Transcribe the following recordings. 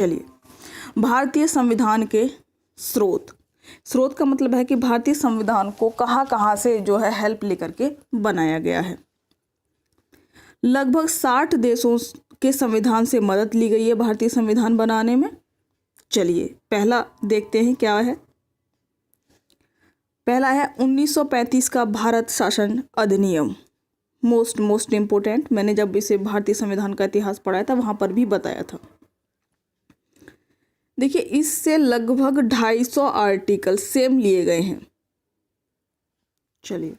चलिए, भारतीय संविधान के स्रोत। स्रोत का मतलब है कि भारतीय संविधान को कहाँ कहाँ से जो है हेल्प लेकर के बनाया गया है। लगभग 60 देशों के संविधान से मदद ली गई है भारतीय संविधान बनाने में। चलिए पहला देखते हैं क्या है। पहला है 1935 का भारत शासन अधिनियम। मोस्ट इम्पोर्टेंट, मैंने जब इसे भारतीय संविधान का इतिहास पढ़ाया था वहां पर भी बताया था। देखिए, इससे लगभग 250 आर्टिकल सेम लिए गए हैं। चलिए,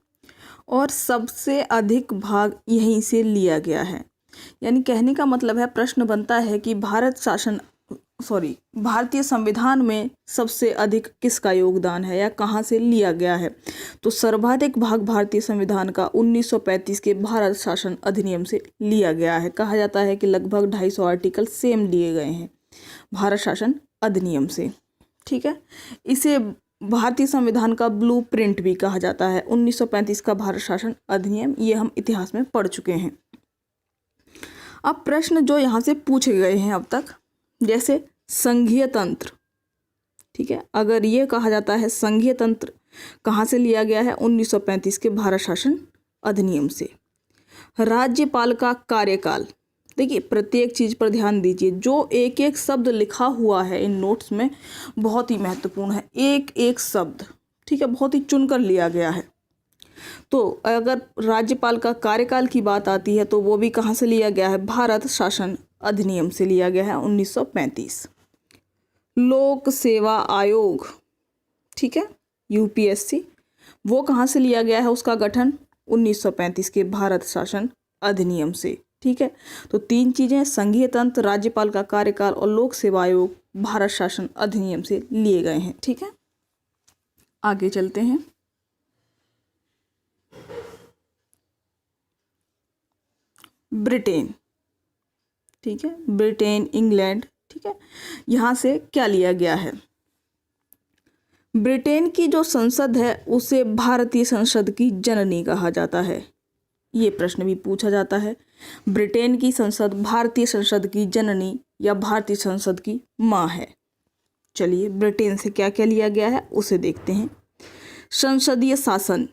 और सबसे अधिक भाग यहीं से लिया गया है। यानी कहने का मतलब है, प्रश्न बनता है कि भारतीय संविधान में सबसे अधिक किसका योगदान है या कहाँ से लिया गया है। तो सर्वाधिक भाग भारतीय संविधान का 1935 के भारत शासन अधिनियम से लिया गया है। कहा जाता है कि लगभग 250 आर्टिकल सेम लिए गए हैं भारत शासन अधिनियम से। ठीक है, इसे भारतीय संविधान का ब्लूप्रिंट भी कहा जाता है। 1935 का भारत शासन अधिनियम, ये हम इतिहास में पढ़ चुके हैं। अब प्रश्न जो यहाँ से पूछे गए हैं अब तक, जैसे संघीय तंत्र, ठीक है, अगर ये कहा जाता है संघीय तंत्र कहाँ से लिया गया है, 1935 के भारत शासन अधिनियम से। राज्यपाल का कार्यकाल, देखिए प्रत्येक चीज पर ध्यान दीजिए, जो एक एक शब्द लिखा हुआ है इन नोट्स में बहुत ही महत्वपूर्ण है, एक एक शब्द, ठीक है, बहुत ही चुनकर लिया गया है। तो अगर राज्यपाल का कार्यकाल की बात आती है तो वो भी कहाँ से लिया गया है, भारत शासन अधिनियम से लिया गया है 1935। लोक सेवा आयोग, ठीक है, यूपीएससी, वो कहाँ से लिया गया है उसका गठन, 1935 के भारत शासन अधिनियम से। ठीक है, तो तीन चीजें, संघीय तंत्र, राज्यपाल का कार्यकाल और लोक सेवा आयोग भारत शासन अधिनियम से लिए गए हैं। ठीक है, आगे चलते हैं। ब्रिटेन, ठीक है, ब्रिटेन, इंग्लैंड, ठीक है, यहाँ से क्या लिया गया है। ब्रिटेन की जो संसद है उसे भारतीय संसद की जननी कहा जाता है। ये प्रश्न भी पूछा जाता है, ब्रिटेन की संसद भारतीय संसद की जननी या भारतीय संसद की माँ है। चलिए, ब्रिटेन से क्या क्या लिया गया है उसे देखते हैं। संसदीय शासन,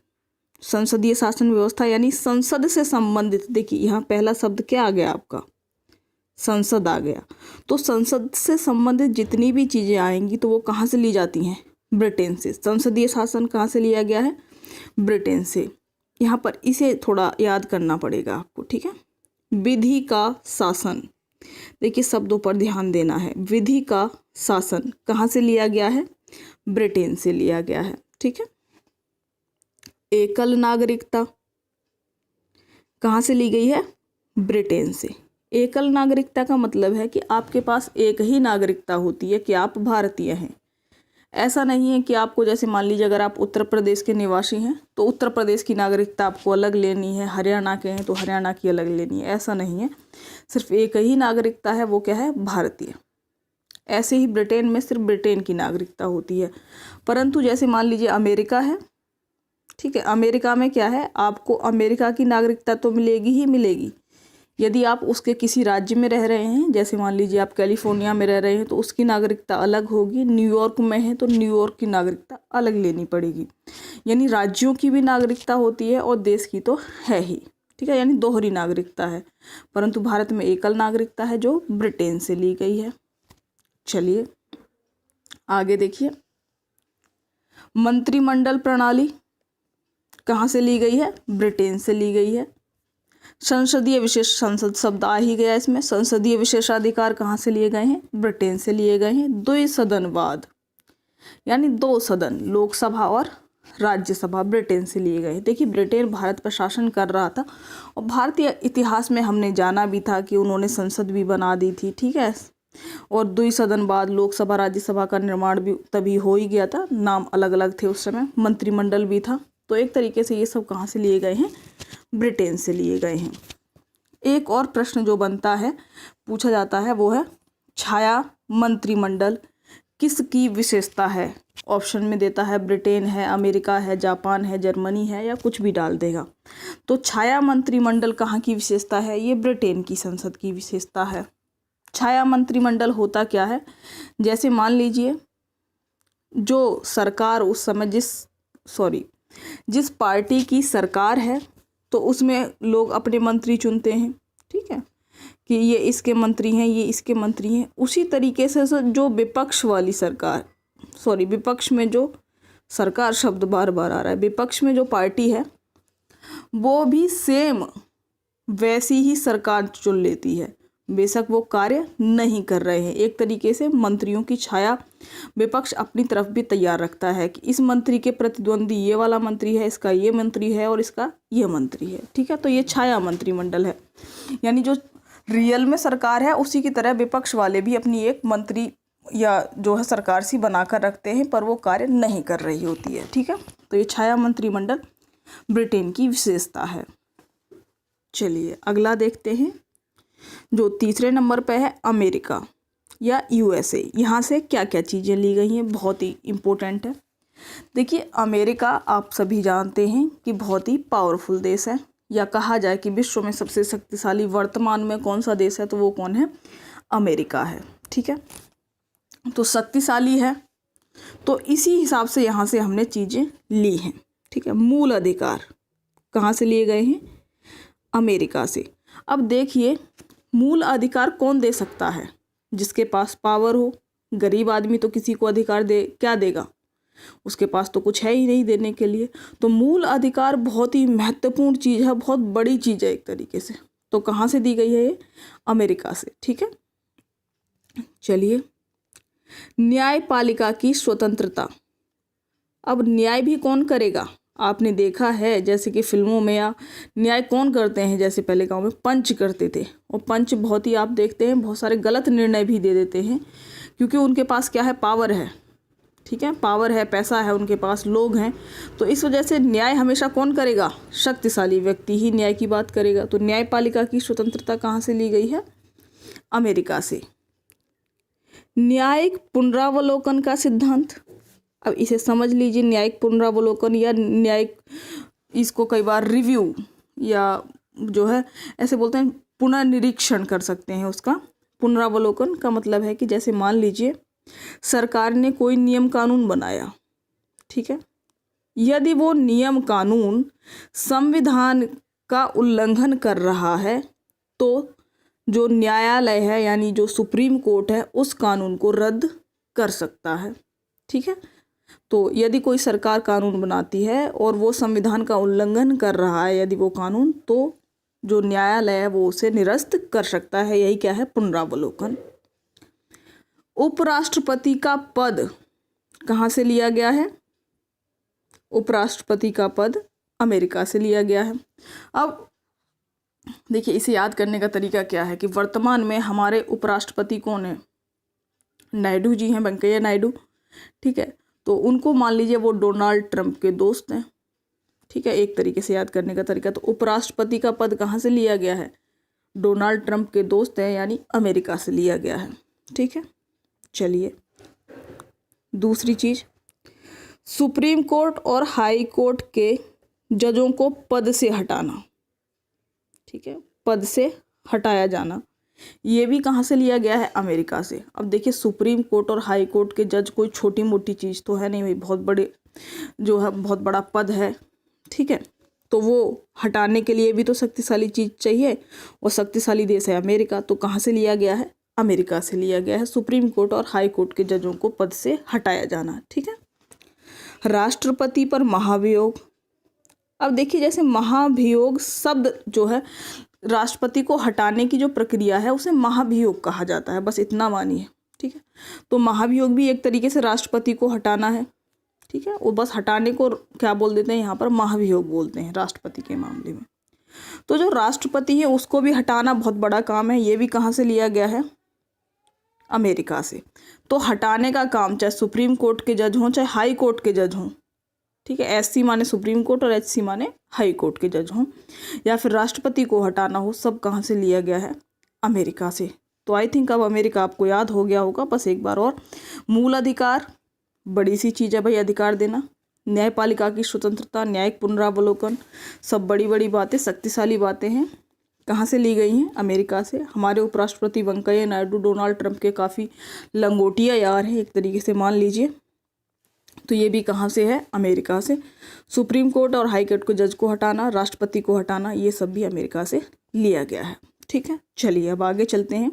संसदीय शासन व्यवस्था यानी संसद से संबंधित, देखिए यहाँ पहला शब्द क्या आ गया आपका, संसद आ गया। तो संसद से संबंधित जितनी भी चीजें आएंगी तो वो कहाँ से ली जाती हैं, ब्रिटेन से। संसदीय शासन कहाँ से लिया गया है, ब्रिटेन से। यहाँ पर इसे थोड़ा याद करना पड़ेगा आपको, ठीक है। विधि का शासन, देखिए शब्दों पर ध्यान देना है। विधि का शासन कहाँ से लिया गया है, ब्रिटेन से लिया गया है। ठीक है, एकल नागरिकता कहाँ से ली गई है, ब्रिटेन से। एकल नागरिकता का मतलब है कि आपके पास एक ही नागरिकता होती है कि आप भारतीय हैं। ऐसा नहीं है कि आपको, जैसे मान लीजिए अगर आप उत्तर प्रदेश के निवासी हैं तो उत्तर प्रदेश की नागरिकता आपको अलग लेनी है, हरियाणा के हैं तो हरियाणा की अलग लेनी है, ऐसा नहीं है। सिर्फ एक ही नागरिकता है, वो क्या है, भारतीय। ऐसे ही ब्रिटेन में सिर्फ ब्रिटेन की नागरिकता होती है। परंतु जैसे मान लीजिए अमेरिका है, ठीक है, अमेरिका में क्या है, आपको अमेरिका की नागरिकता तो मिलेगी ही मिलेगी। यदि आप उसके किसी राज्य में रह रहे हैं, जैसे मान लीजिए आप कैलिफोर्निया में रह रहे हैं तो उसकी नागरिकता अलग होगी, न्यूयॉर्क में है तो न्यूयॉर्क की नागरिकता अलग लेनी पड़ेगी। यानी राज्यों की भी नागरिकता होती है और देश की तो है ही, ठीक है, यानी दोहरी नागरिकता है। परंतु भारत में एकल नागरिकता है जो ब्रिटेन से ली गई है। चलिए आगे देखिए, मंत्रिमंडल प्रणाली कहाँ से ली गई है, ब्रिटेन से ली गई है। संसदीय विशेष, संसद शब्द आ ही गया इसमें, संसदीय विशेषाधिकार कहाँ से लिए गए हैं, ब्रिटेन से लिए गए हैं। द्विसदनवाद यानी दो सदन, लोकसभा और राज्यसभा, ब्रिटेन से लिए गए हैं। देखिए ब्रिटेन भारत पर शासन कर रहा था और भारतीय इतिहास में हमने जाना भी था कि उन्होंने संसद भी बना दी थी, ठीक है। और द्विसदनवाद, लोकसभा राज्यसभा का निर्माण भी तभी हो ही गया था, नाम अलग अलग थे उस समय, मंत्रिमंडल भी था। तो एक तरीके से ये सब कहाँ से लिए गए हैं, ब्रिटेन से लिए गए हैं। एक और प्रश्न जो बनता है, पूछा जाता है, वो है छाया मंत्रिमंडल किसकी विशेषता है। ऑप्शन में देता है ब्रिटेन है, अमेरिका है, जापान है, जर्मनी है, या कुछ भी डाल देगा। तो छाया मंत्रिमंडल कहाँ की विशेषता है, ये ब्रिटेन की संसद की विशेषता है। छाया मंत्रिमंडल होता क्या है, जैसे मान लीजिए जो सरकार उस समय जिस पार्टी की सरकार है तो उसमें लोग अपने मंत्री चुनते हैं, ठीक है, कि ये इसके मंत्री हैं, ये इसके मंत्री हैं। उसी तरीके से जो विपक्ष वाली सरकार, विपक्ष में जो सरकार शब्द बार बार आ रहा है, विपक्ष में जो पार्टी है वो भी सेम वैसी ही सरकार चुन लेती है, बेशक वो कार्य नहीं कर रहे हैं। एक तरीके से मंत्रियों की छाया विपक्ष अपनी तरफ भी तैयार रखता है कि इस मंत्री के प्रतिद्वंदी ये वाला मंत्री है, इसका ये मंत्री है और इसका ये मंत्री है, ठीक है। तो ये छाया मंत्रिमंडल है, यानी जो रियल में सरकार है उसी की तरह विपक्ष वाले भी अपनी एक मंत्री या जो है सरकार सी बनाकर रखते हैं, पर वो कार्य नहीं कर रही होती है, ठीक है। तो ये छाया मंत्रिमंडल ब्रिटेन की विशेषता है। चलिए अगला देखते हैं, जो तीसरे नंबर पे है अमेरिका या यूएसए। यहाँ से क्या क्या चीज़ें ली गई हैं, बहुत ही इम्पोर्टेंट है। देखिए अमेरिका आप सभी जानते हैं कि बहुत ही पावरफुल देश है, या कहा जाए कि विश्व में सबसे शक्तिशाली वर्तमान में कौन सा देश है तो वो कौन है, अमेरिका है, ठीक है। तो शक्तिशाली है, तो इसी हिसाब से यहाँ से हमने चीज़ें ली हैं, ठीक है। मूल अधिकार कहाँ से लिए गए हैं, अमेरिका से। अब देखिए मूल अधिकार कौन दे सकता है, जिसके पास पावर हो। गरीब आदमी तो किसी को अधिकार दे क्या देगा, उसके पास तो कुछ है ही नहीं देने के लिए। तो मूल अधिकार बहुत ही महत्वपूर्ण चीज़ है, बहुत बड़ी चीज़ है एक तरीके से। तो कहाँ से दी गई है ये, अमेरिका से, ठीक है। चलिए न्यायपालिका की स्वतंत्रता। अब न्याय भी कौन करेगा, आपने देखा है जैसे कि फिल्मों में, या न्याय कौन करते हैं, जैसे पहले गांव में पंच करते थे, और पंच बहुत ही आप देखते हैं बहुत सारे गलत निर्णय भी दे देते हैं, क्योंकि उनके पास क्या है, पावर है, ठीक है, पावर है, पैसा है उनके पास, लोग हैं। तो इस वजह से न्याय हमेशा कौन करेगा, शक्तिशाली व्यक्ति ही न्याय की बात करेगा। तो न्यायपालिका की स्वतंत्रता कहाँ से ली गई है, अमेरिका से। न्यायिक पुनरावलोकन का सिद्धांत, अब इसे समझ लीजिए। न्यायिक पुनरावलोकन या न्यायिक, इसको कई बार रिव्यू या जो है ऐसे बोलते हैं, पुनर्निरीक्षण कर सकते हैं उसका। पुनरावलोकन का मतलब है कि जैसे मान लीजिए सरकार ने कोई नियम कानून बनाया, ठीक है, यदि वो नियम कानून संविधान का उल्लंघन कर रहा है तो जो न्यायालय है यानी जो सुप्रीम कोर्ट है उस कानून को रद्द कर सकता है, ठीक है। तो यदि कोई सरकार कानून बनाती है और वो संविधान का उल्लंघन कर रहा है यदि वो कानून, तो जो न्यायालय है वो उसे निरस्त कर सकता है। यही क्या है, पुनरावलोकन। उपराष्ट्रपति का पद कहाँ से लिया गया है, उपराष्ट्रपति का पद अमेरिका से लिया गया है। अब देखिए इसे याद करने का तरीका क्या है कि वर्तमान में हमारे उपराष्ट्रपति कौन है, नायडू जी हैं, वेंकैया नायडू, ठीक है। तो उनको मान लीजिए वो डोनाल्ड ट्रंप के दोस्त हैं, ठीक है, एक तरीके से याद करने का तरीका। तो उपराष्ट्रपति का पद कहाँ से लिया गया है, डोनाल्ड ट्रंप के दोस्त हैं यानी अमेरिका से लिया गया है, ठीक है। चलिए दूसरी चीज, सुप्रीम कोर्ट और हाई कोर्ट के जजों को पद से हटाना, ठीक है, पद से हटाया जाना, ये भी कहाँ से लिया गया है, अमेरिका से। अब देखिए सुप्रीम कोर्ट और हाई कोर्ट के जज कोई छोटी मोटी चीज़ तो है नहीं भाई, बहुत बड़े जो है बहुत बड़ा पद है, ठीक है। तो वो हटाने के लिए भी तो शक्तिशाली चीज़ चाहिए, और शक्तिशाली देश है अमेरिका। तो कहाँ से लिया गया है, अमेरिका से लिया गया है। सुप्रीम कोर्ट और हाई कोर्ट के जजों को पद से हटाया जाना, ठीक है। राष्ट्रपति पर महाभियोग। अब देखिए जैसे महाभियोग शब्द जो है, राष्ट्रपति को हटाने की जो प्रक्रिया है उसे महाभियोग कहा जाता है, बस इतना मानिए, ठीक है। तो महाभियोग भी एक तरीके से राष्ट्रपति को हटाना है, ठीक है। वो बस हटाने को क्या बोल देते हैं यहाँ पर, महाभियोग बोलते हैं राष्ट्रपति के मामले में। तो जो राष्ट्रपति है उसको भी हटाना बहुत बड़ा काम है, ये भी कहाँ से लिया गया है, अमेरिका से। तो हटाने का काम चाहे सुप्रीम कोर्ट के जज हों चाहे हाई कोर्ट के जज हों, ठीक है, एससी माने सुप्रीम कोर्ट और एचसी माने हाई कोर्ट के जज हों, या फिर राष्ट्रपति को हटाना हो, सब कहाँ से लिया गया है, अमेरिका से। तो आई थिंक अब अमेरिका आपको याद हो गया होगा। बस एक बार और, मूल अधिकार बड़ी सी चीज़ है भाई, अधिकार देना। न्यायपालिका की स्वतंत्रता, न्यायिक पुनरावलोकन, सब बड़ी बड़ी बातें, शक्तिशाली बातें हैं। कहाँ से ली गई हैं? अमेरिका से। हमारे उपराष्ट्रपति वेंकैया नायडू डोनाल्ड ट्रंप के काफ़ी लंगोटिया यार हैं एक तरीके से मान लीजिए। तो ये भी कहाँ से है? अमेरिका से। सुप्रीम कोर्ट और हाई कोर्ट को जज को हटाना, राष्ट्रपति को हटाना, ये सब भी अमेरिका से लिया गया है। ठीक है, चलिए अब आगे चलते हैं।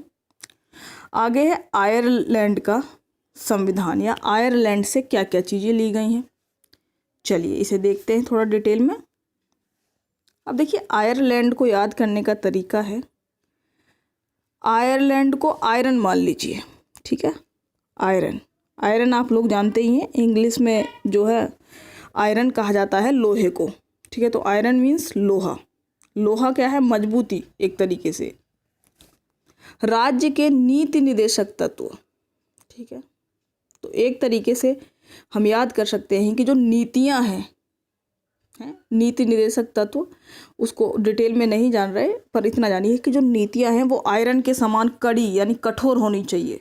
आगे है आयरलैंड का संविधान, या आयरलैंड से क्या क्या चीज़ें ली गई हैं। चलिए इसे देखते हैं थोड़ा डिटेल में। अब देखिए, आयरलैंड को याद करने का तरीका है, आयरलैंड को आयरन मान लीजिए। ठीक है, आयरन, आयरन आप लोग जानते ही हैं, इंग्लिश में जो है आयरन कहा जाता है लोहे को। ठीक है, तो आयरन मीन्स लोहा। लोहा क्या है? मजबूती एक तरीके से। राज्य के नीति निदेशक तत्व। ठीक है, तो एक तरीके से हम याद कर सकते हैं कि जो नीतियां हैं, नीति निदेशक तत्व, उसको डिटेल में नहीं जान रहे, पर इतना जानिए कि जो नीतियां हैं वो आयरन के समान कड़ी यानी कठोर होनी चाहिए।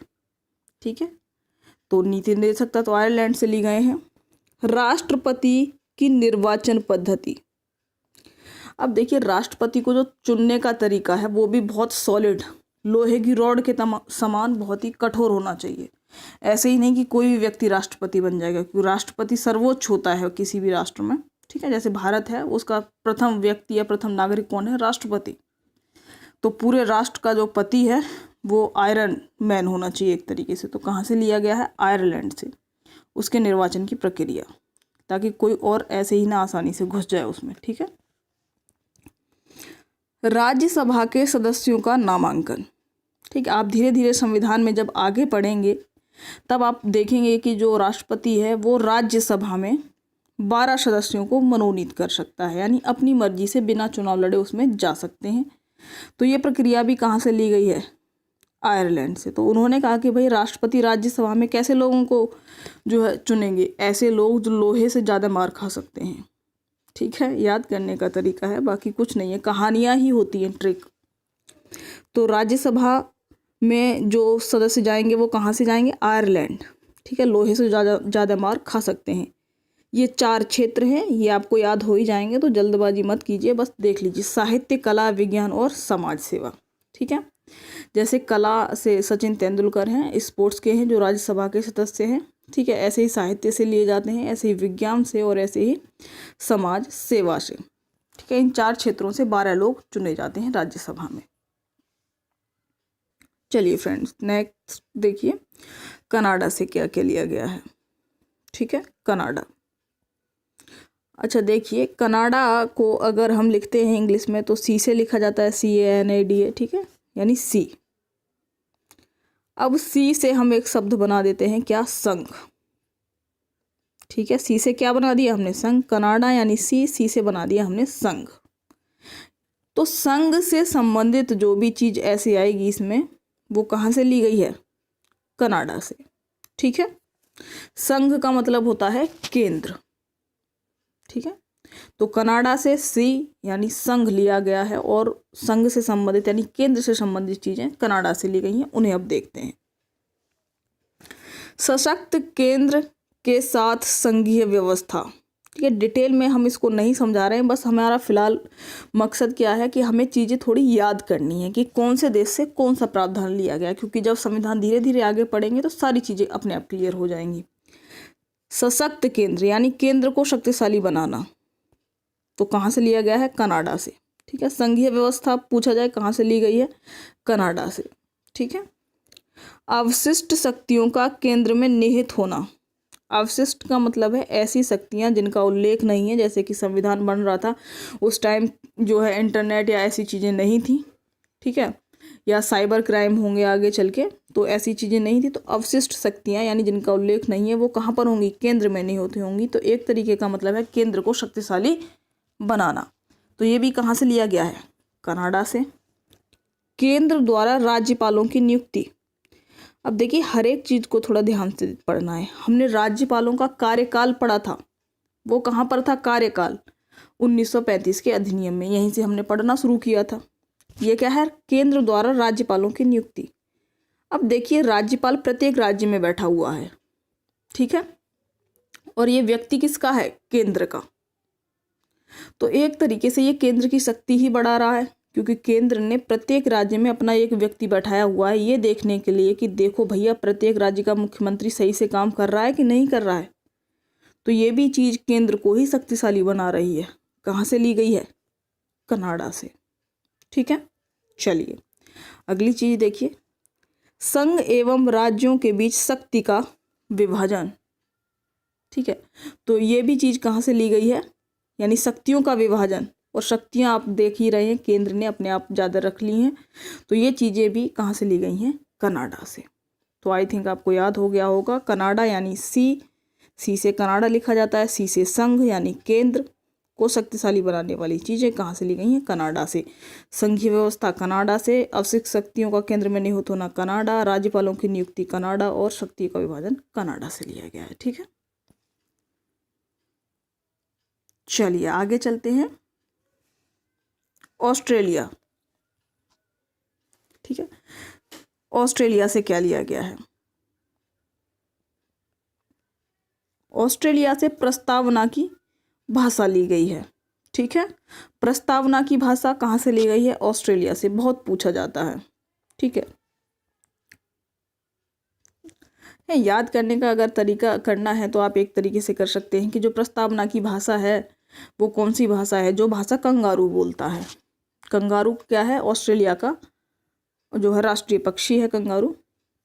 ठीक है, तो नीति निदेशक तत्व आयरलैंड से ली गए हैं। राष्ट्रपति की निर्वाचन पद्धति। अब देखिए, राष्ट्रपति को जो चुनने का तरीका है वो भी बहुत सॉलिड, लोहे की रॉड के समान बहुत ही कठोर होना चाहिए। ऐसे ही नहीं कि कोई भी व्यक्ति राष्ट्रपति बन जाएगा, क्योंकि राष्ट्रपति सर्वोच्च होता है किसी भी राष्ट्र में। ठीक है, जैसे भारत है, उसका प्रथम व्यक्ति या प्रथम नागरिक कौन है? राष्ट्रपति। तो पूरे राष्ट्र का जो पति है वो आयरन मैन होना चाहिए एक तरीके से। तो कहाँ से लिया गया है? आयरलैंड से। उसके निर्वाचन की प्रक्रिया, ताकि कोई और ऐसे ही ना आसानी से घुस जाए उसमें। ठीक है, राज्यसभा के सदस्यों का नामांकन। ठीक है, आप धीरे धीरे संविधान में जब आगे पढ़ेंगे तब आप देखेंगे कि जो राष्ट्रपति है वो राज्यसभा में 12 सदस्यों को मनोनीत कर सकता है, यानी अपनी मर्जी से बिना चुनाव लड़े उसमें जा सकते हैं। तो ये प्रक्रिया भी कहाँ से ली गई है? आयरलैंड से। तो उन्होंने कहा कि भाई राष्ट्रपति राज्यसभा में कैसे लोगों को जो है चुनेंगे? ऐसे लोग जो लोहे से ज़्यादा मार खा सकते हैं। ठीक है, याद करने का तरीका है, बाकी कुछ नहीं है, कहानियाँ ही होती हैं, ट्रिक। तो राज्यसभा में जो सदस्य जाएंगे वो कहाँ से जाएंगे? आयरलैंड। ठीक है, लोहे से ज़्यादा मार खा सकते हैं। ये 4 क्षेत्र हैं, ये आपको याद हो ही जाएंगे, तो जल्दबाजी मत कीजिए, बस देख लीजिए। साहित्य, कला, विज्ञान और समाज सेवा। ठीक है, जैसे कला से सचिन तेंदुलकर हैं, स्पोर्ट्स के हैं जो राज्यसभा के सदस्य हैं। ठीक है, ऐसे ही साहित्य से लिए जाते हैं, ऐसे ही विज्ञान से, और ऐसे ही समाज सेवा से। ठीक है, इन 4 क्षेत्रों से 12 लोग चुने जाते हैं राज्यसभा में। चलिए फ्रेंड्स, नेक्स्ट देखिए, कनाडा से क्या क्या लिया गया है। ठीक है, कनाडा। अच्छा देखिए, कनाडा को अगर हम लिखते हैं इंग्लिश में तो सी से लिखा जाता है, CANADA। ठीक है, यानी सी। अब सी से हम एक शब्द बना देते हैं, क्या? संघ। ठीक है, सी से क्या बना दिया हमने? संघ। कनाडा यानी सी से बना दिया हमने संघ। तो संघ से संबंधित जो भी चीज ऐसी आएगी इसमें, वो कहाँ से ली गई है? कनाडा से। ठीक है, संघ का मतलब होता है केंद्र। ठीक है, तो कनाडा से सी यानी संघ लिया गया है, और संघ से संबंधित यानी केंद्र से संबंधित चीजें कनाडा से ली गई हैं। उन्हें अब देखते हैं। सशक्त केंद्र के साथ संघीय व्यवस्था। ठीक है, डिटेल में हम इसको नहीं समझा रहे हैं, बस हमारा फिलहाल मकसद क्या है कि हमें चीज़ें थोड़ी याद करनी है कि कौन से देश से कौन सा प्रावधान लिया गया, क्योंकि जब संविधान धीरे धीरे आगे पढ़ेंगे तो सारी चीज़ें अपने आप क्लियर हो जाएंगी। सशक्त केंद्र यानी केंद्र को शक्तिशाली बनाना, तो कहाँ से लिया गया है? कनाडा से। ठीक है, संघीय व्यवस्था पूछा जाए कहाँ से ली गई है? कनाडा से। ठीक है, अवशिष्ट शक्तियों का केंद्र में निहित होना। अवशिष्ट का मतलब है ऐसी शक्तियां जिनका उल्लेख नहीं है, जैसे कि संविधान बन रहा था उस टाइम जो है इंटरनेट या ऐसी चीज़ें नहीं थी। ठीक है, या साइबर क्राइम होंगे आगे चल के, तो ऐसी चीज़ें नहीं थी। तो अवशिष्ट शक्तियां यानी जिनका उल्लेख नहीं है वो कहाँ पर होंगी? केंद्र में नहीं होती होंगी। तो एक तरीके का मतलब है केंद्र को शक्तिशाली बनाना। तो ये भी कहाँ से लिया गया है? कनाडा से। केंद्र द्वारा राज्यपालों की नियुक्ति। अब देखिए, हर एक चीज़ को थोड़ा ध्यान से पढ़ना है। हमने राज्यपालों का कार्यकाल पढ़ा था, वो कहाँ पर था? कार्यकाल 1935 के अधिनियम में, यहीं से हमने पढ़ना शुरू किया था। ये क्या है? केंद्र द्वारा राज्यपालों की नियुक्ति। अब देखिए, राज्यपाल प्रत्येक राज्य में बैठा हुआ है। ठीक है, और ये व्यक्ति किसका है? केंद्र का। तो एक तरीके से ये केंद्र की शक्ति ही बढ़ा रहा है, क्योंकि केंद्र ने प्रत्येक राज्य में अपना एक व्यक्ति बैठाया हुआ है ये देखने के लिए कि देखो भैया प्रत्येक राज्य का मुख्यमंत्री सही से काम कर रहा है कि नहीं कर रहा है। तो ये भी चीज़ केंद्र को ही शक्तिशाली बना रही है। कहाँ से ली गई है? कनाडा से। ठीक है, चलिए अगली चीज देखिए, संघ एवं राज्यों के बीच शक्ति का विभाजन। ठीक है, तो ये भी चीज कहाँ से ली गई है? यानी शक्तियों का विभाजन। और शक्तियां आप देख ही रहे हैं केंद्र ने अपने आप ज़्यादा रख ली हैं, तो ये चीज़ें भी कहाँ से ली गई हैं? कनाडा से। तो आई थिंक आपको याद हो गया होगा, कनाडा यानी सी से कनाडा लिखा जाता है, सी से संघ यानी केंद्र को शक्तिशाली बनाने वाली चीज़ें कहाँ से ली गई हैं? कनाडा से। संघीय व्यवस्था कनाडा से, आवश्यक शक्तियों का केंद्र में निहित होना कनाडा, राज्यपालों की नियुक्ति कनाडा और शक्ति का विभाजन कनाडा से लिया गया है। ठीक है, चलिए आगे चलते हैं। ऑस्ट्रेलिया। ठीक है, ऑस्ट्रेलिया से क्या लिया गया है? ऑस्ट्रेलिया से प्रस्तावना की भाषा ली गई है। ठीक है, प्रस्तावना की भाषा कहाँ से ली गई है? ऑस्ट्रेलिया से। बहुत पूछा जाता है। ठीक है, याद करने का अगर तरीका करना है तो आप एक तरीके से कर सकते हैं कि जो प्रस्तावना की भाषा है वो कौन सी भाषा है? जो भाषा कंगारू बोलता है। कंगारू क्या है? ऑस्ट्रेलिया का जो है राष्ट्रीय पक्षी है कंगारू।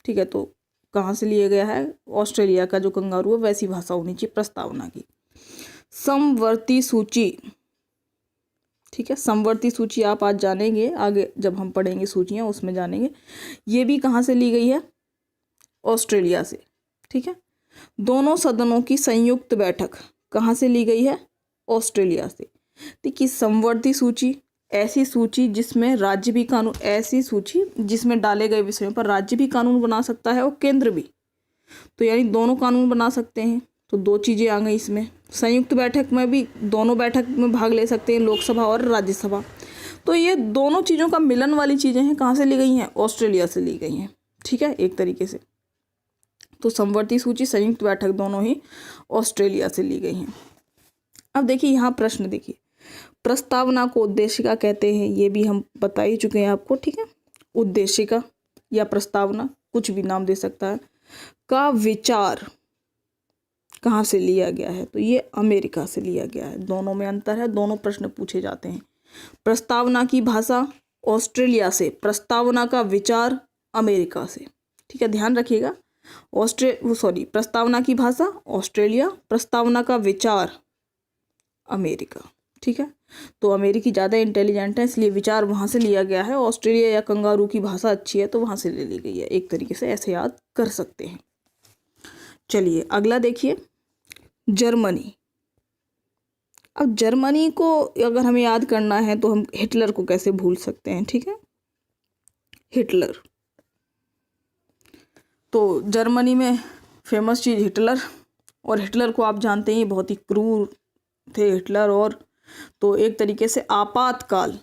ठीक है, तो कहाँ से लिया गया है? ऑस्ट्रेलिया का जो कंगारू है वैसी भाषा होनी चाहिए प्रस्तावना की। समवर्ती सूची। ठीक है, समवर्ती सूची आप आज जानेंगे, आगे जब हम पढ़ेंगे सूचियाँ उसमें जानेंगे। ये भी कहाँ से ली गई है? ऑस्ट्रेलिया से। ठीक है, दोनों सदनों की संयुक्त बैठक कहाँ से ली गई है? ऑस्ट्रेलिया से। देखिए, समवर्ती सूची ऐसी सूची जिसमें राज्य भी कानून, ऐसी सूची जिसमें डाले गए विषयों पर राज्य भी कानून बना सकता है और केंद्र भी। तो यानी दोनों कानून बना सकते हैं। तो दो चीज़ें आ गई इसमें। संयुक्त बैठक में भी दोनों बैठक में भाग ले सकते हैं, लोकसभा और राज्यसभा। तो ये दोनों चीज़ों का मिलन वाली चीज़ें हैं, कहाँ से ली गई हैं? ऑस्ट्रेलिया से ली गई हैं। ठीक है, एक तरीके से तो समवर्ती सूची, संयुक्त बैठक दोनों ही ऑस्ट्रेलिया से ली गई हैं। अब देखिए यहाँ प्रश्न देखिए, प्रस्तावना को उद्देशिका कहते हैं, ये भी हम बता ही चुके हैं आपको। ठीक है, उद्देशिका या प्रस्तावना कुछ भी नाम दे सकता है। का विचार कहाँ से लिया गया है? तो ये अमेरिका से लिया गया है। दोनों में अंतर है, दोनों प्रश्न पूछे जाते हैं। प्रस्तावना की भाषा ऑस्ट्रेलिया से, प्रस्तावना का विचार अमेरिका से। ठीक है, ध्यान रखिएगा। प्रस्तावना की भाषा ऑस्ट्रेलिया, प्रस्तावना का विचार अमेरिका। ठीक है, तो अमेरिकी ज़्यादा इंटेलिजेंट है इसलिए विचार वहाँ से लिया गया है। ऑस्ट्रेलिया या कंगारू की भाषा अच्छी है तो वहाँ से ले ली गई है। एक तरीके से ऐसे याद कर सकते हैं। चलिए अगला देखिए, जर्मनी। अब जर्मनी को अगर हमें याद करना है तो हम हिटलर को कैसे भूल सकते हैं? ठीक है, हिटलर, तो जर्मनी में फेमस चीज़ हिटलर, और हिटलर को आप जानते हैं बहुत ही क्रूर थे हिटलर। और तो एक तरीके से आपातकाल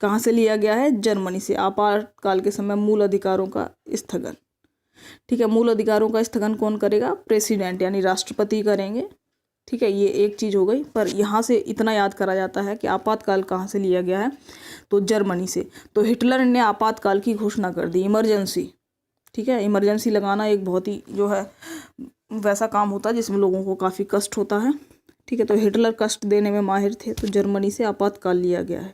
कहाँ से लिया गया है? जर्मनी से। आपातकाल के समय मूल अधिकारों का स्थगन। ठीक है, मूल अधिकारों का स्थगन कौन करेगा? प्रेसिडेंट यानी राष्ट्रपति करेंगे। ठीक है, ये एक चीज़ हो गई। पर यहाँ से इतना याद करा जाता है कि आपातकाल कहाँ से लिया गया है? तो जर्मनी से। तो हिटलर ने आपातकाल की घोषणा कर दी, इमरजेंसी। ठीक है, इमरजेंसी लगाना एक बहुत ही जो है वैसा काम होता है जिसमें लोगों को काफ़ी कष्ट होता है। ठीक है, तो हिटलर कष्ट देने में माहिर थे, तो जर्मनी से आपातकाल लिया गया है।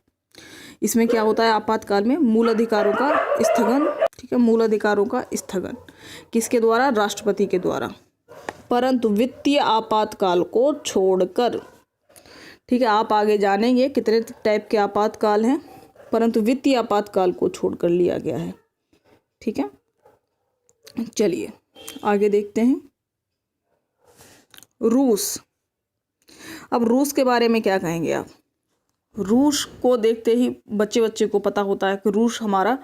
इसमें क्या होता है? आपातकाल में मूल अधिकारों का स्थगन। ठीक है, मूल अधिकारों का स्थगन किसके द्वारा? राष्ट्रपति के द्वारा। परंतु वित्तीय आपातकाल को छोड़कर, ठीक है, आप आगे जानेंगे कितने टाइप के आपातकाल हैं, परंतु वित्तीय आपातकाल को छोड़कर लिया गया है। ठीक है, चलिए आगे देखते हैं। रूस। अब रूस के बारे में क्या कहेंगे आप? रूस को देखते ही बच्चे को पता होता है कि रूस हमारा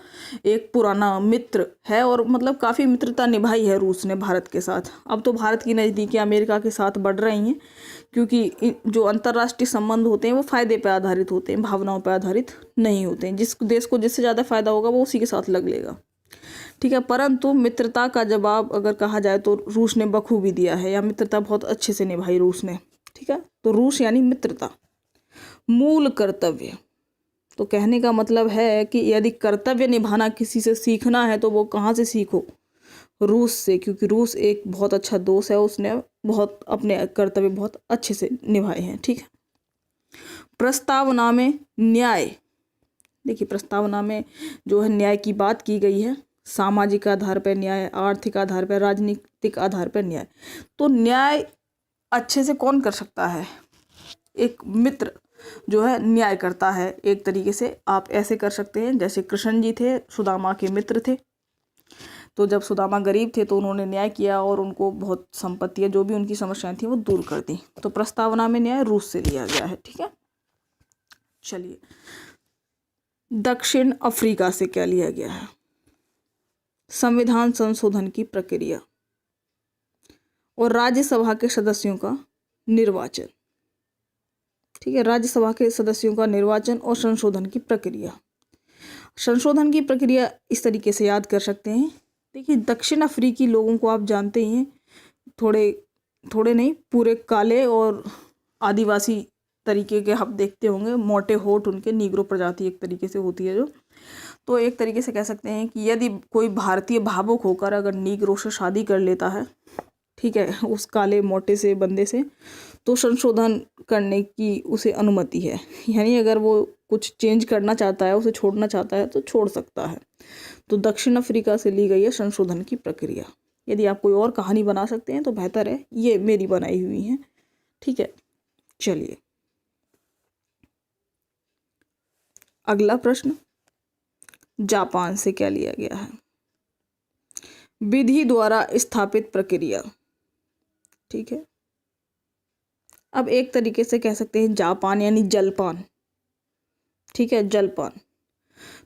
एक पुराना मित्र है और मतलब काफ़ी मित्रता निभाई है रूस ने भारत के साथ। अब तो भारत की नज़दीकियाँ अमेरिका के साथ बढ़ रही हैं, क्योंकि जो अंतर्राष्ट्रीय संबंध होते हैं वो फ़ायदे पर आधारित होते हैं, भावनाओं पर आधारित नहीं होते हैं। जिस देश को जिससे ज़्यादा फ़ायदा होगा वो उसी के साथ लग लेगा। ठीक है, परंतु मित्रता का जवाब अगर कहा जाए तो रूस ने बखूबी दिया है, या मित्रता बहुत अच्छे से निभाई रूस ने। ठीक है, तो रूस यानी मित्रता। मूल कर्तव्य। तो कहने का मतलब है कि यदि कर्तव्य निभाना किसी से सीखना है तो वो कहाँ से सीखो, रूस से, क्योंकि रूस एक बहुत अच्छा दोस्त है, उसने बहुत अपने कर्तव्य बहुत अच्छे से निभाए हैं। ठीक है। प्रस्तावना में न्याय, देखिए प्रस्तावना में जो है न्याय की बात की गई है, सामाजिक आधार पर न्याय, आर्थिक आधार पर, राजनीतिक आधार पर न्याय। तो न्याय अच्छे से कौन कर सकता है, एक मित्र जो है न्याय करता है। एक तरीके से आप ऐसे कर सकते हैं जैसे कृष्ण जी थे, सुदामा के मित्र थे, तो जब सुदामा गरीब थे तो उन्होंने न्याय किया और उनको बहुत संपत्तियां, जो भी उनकी समस्याएं थी वो दूर कर दी। तो प्रस्तावना में न्याय रूस से लिया गया है। ठीक है। चलिए, दक्षिण अफ्रीका से क्या लिया गया है, संविधान संशोधन की प्रक्रिया और राज्यसभा के सदस्यों का निर्वाचन। ठीक है, राज्यसभा के सदस्यों का निर्वाचन और संशोधन की प्रक्रिया। संशोधन की प्रक्रिया इस तरीके से याद कर सकते हैं। देखिए, दक्षिण अफ्रीकी लोगों को आप जानते ही हैं, थोड़े नहीं, पूरे काले और आदिवासी तरीके के आप देखते होंगे, मोटे होठ उनके, नीग्रो प्रजाति एक तरीके से होती है जो। तो एक तरीके से कह सकते हैं कि यदि कोई भारतीय भावुक होकर अगर नीग्रो से शादी कर लेता है, ठीक है, उस काले मोटे से बंदे से, तो संशोधन करने की उसे अनुमति है। यानी अगर वो कुछ चेंज करना चाहता है, उसे छोड़ना चाहता है तो छोड़ सकता है। तो दक्षिण अफ्रीका से ली गई है संशोधन की प्रक्रिया। यदि आप कोई और कहानी बना सकते हैं तो बेहतर है, ये मेरी बनाई हुई है। ठीक है। चलिए, अगला प्रश्न, जापान से क्या लिया गया है, विधि द्वारा स्थापित प्रक्रिया। ठीक है। अब एक तरीके से कह सकते हैं जापान यानी जलपान। ठीक है, जलपान।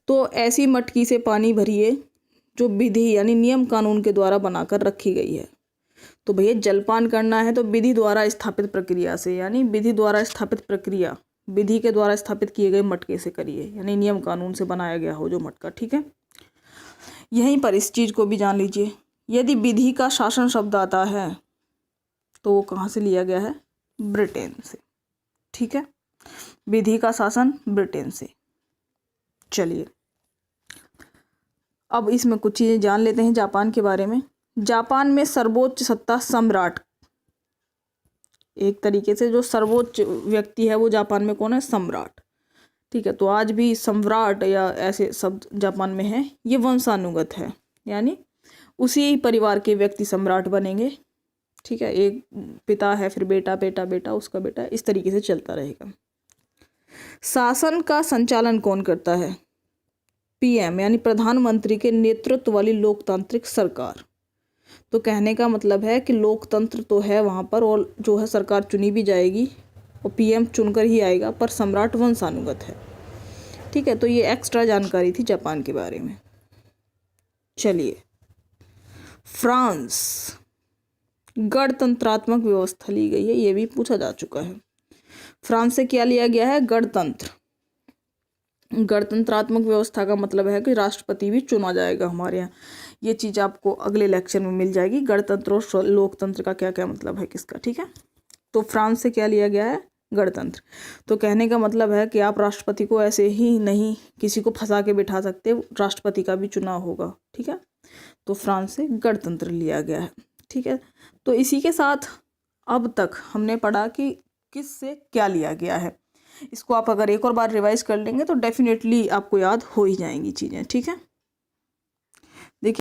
तो ऐसी मटकी से पानी भरिए जो विधि यानी नियम कानून के द्वारा बनाकर रखी गई है। तो भैया जलपान करना है तो विधि द्वारा स्थापित प्रक्रिया से, यानी विधि द्वारा स्थापित प्रक्रिया, विधि के द्वारा स्थापित किए गए मटके से करिए, यानी नियम कानून से बनाया गया हो जो मटका। ठीक है। यहीं पर इस चीज को भी जान लीजिए, यदि विधि का शासन शब्द आता है तो वो कहाँ से लिया गया है, ब्रिटेन से। ठीक है, विधि का शासन ब्रिटेन से। चलिए, अब इसमें कुछ चीजें जान लेते हैं जापान के बारे में। जापान में सर्वोच्च सत्ता सम्राट, एक तरीके से जो सर्वोच्च व्यक्ति है वो जापान में कौन है, सम्राट। ठीक है। तो आज भी सम्राट या ऐसे शब्द जापान में है, ये वंशानुगत है, यानी उसी परिवार के व्यक्ति सम्राट बनेंगे। ठीक है, एक पिता है, फिर बेटा, बेटा, बेटा, उसका बेटा, इस तरीके से चलता रहेगा। शासन का संचालन कौन करता है, पीएम यानी प्रधानमंत्री के नेतृत्व वाली लोकतांत्रिक सरकार। तो कहने का मतलब है कि लोकतंत्र तो है वहाँ पर, और जो है सरकार चुनी भी जाएगी और पीएम चुनकर ही आएगा, पर सम्राट वंशानुगत है। ठीक है। तो ये एक्स्ट्रा जानकारी थी जापान के बारे में। चलिए, फ्रांस, गणतंत्रात्मक व्यवस्था ली गई है, ये भी पूछा जा चुका है। फ्रांस से क्या लिया गया है, गणतंत्र। गणतंत्रात्मक व्यवस्था का मतलब है कि राष्ट्रपति भी चुना जाएगा हमारे यहाँ। ये चीज़ आपको अगले लेक्चर में मिल जाएगी, गणतंत्र और लोकतंत्र का क्या क्या मतलब है किसका। ठीक है। तो फ्रांस से क्या लिया गया है, गणतंत्र। तो कहने का मतलब है कि आप राष्ट्रपति को ऐसे ही नहीं किसी को फंसा के बिठा सकते, राष्ट्रपति का भी चुनाव होगा। ठीक है। तो फ्रांस से गणतंत्र लिया गया है। ठीक है। तो इसी के साथ अब तक हमने पढ़ा कि किस से क्या लिया गया है। इसको आप अगर एक और बार रिवाइज कर लेंगे तो डेफिनेटली आपको याद हो ही जाएंगी चीज़ें। ठीक है।